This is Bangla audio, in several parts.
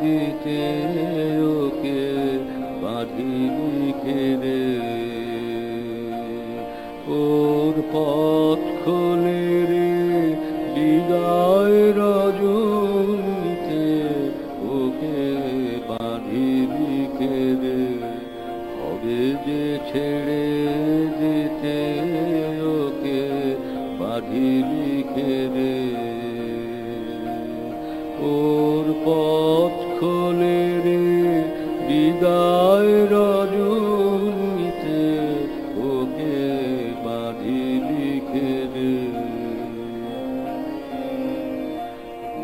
দিতে ওকে বাঁধিলি কেড়ে। ওর পথ খোলে রে বিদায় রজনীতে, ওকে বাঁধিলি কেড়ে। হবে যে ছেড়ে দিতে ওকে বাঁধিলি কেড়ে। ওর পথ খোলে রে বিদায় রজনীতে, ওকে বাঁধিলি কেড়ে।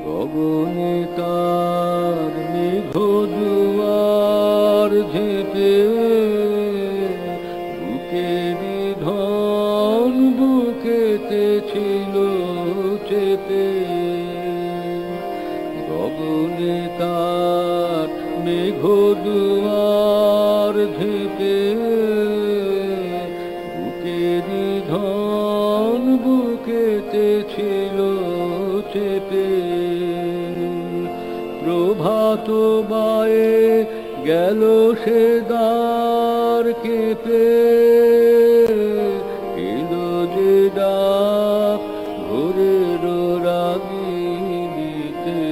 গগনে তার মেঘ দুয়ার ঝেঁপে, বুকেরি ধন বুকেতে ছিল চেপে। গগনে তার মেঘ দুয়ার ঝেঁপে, বুকেরি ধন বুকেতে ছিল চেপে। প্রভাত বায়ে গেল সে দ্বার কেঁপে, এলো যে ডাক ভোরের রাগিনীতে,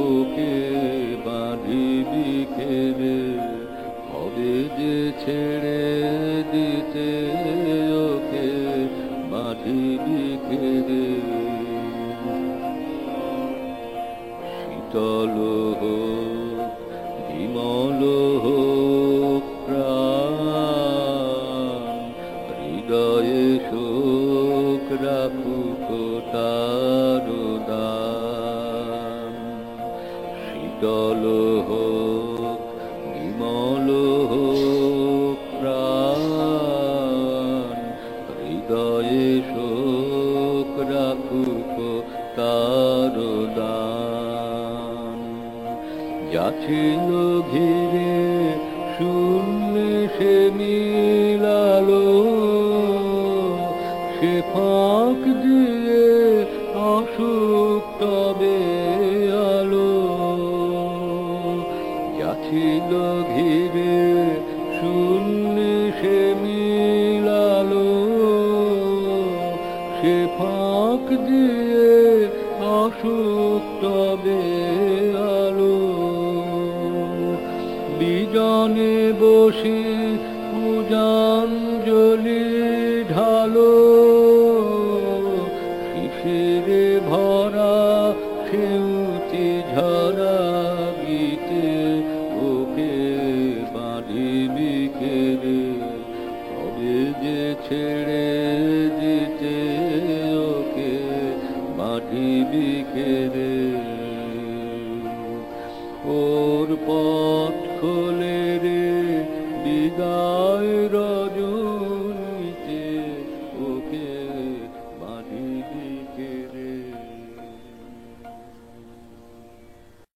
ওকে বাঁধিলি কেড়ে। হবে যে ছেড়ে দিতে ওকে বাঁধিলি কেড়ে। শীতল হোক বিমল হোক প্রাণ, হৃদয়ে শোক রাখুক তার দান। শীতল হোক বিমল হোক প্রাণ, হৃদয়ে শোক রাখুক তার দান। যাচ্ছিল ঘিরে শূন্যে সে মিলালো, সে ফাঁক দিয়ে আসুক তবে আলো। যাচ্ছিল ঘিরে শূন্যে সে মিলালো, সে ফাঁক দিয়ে আসুক তবে আলো। বিজনে বসে পূজাঞ্জলি ঢালো, শিশিরে ভরা সেউতি ঝরা গীতে, ওকে বাঁধিলি কেড়ে। হবে যে ছেড়ে দিতে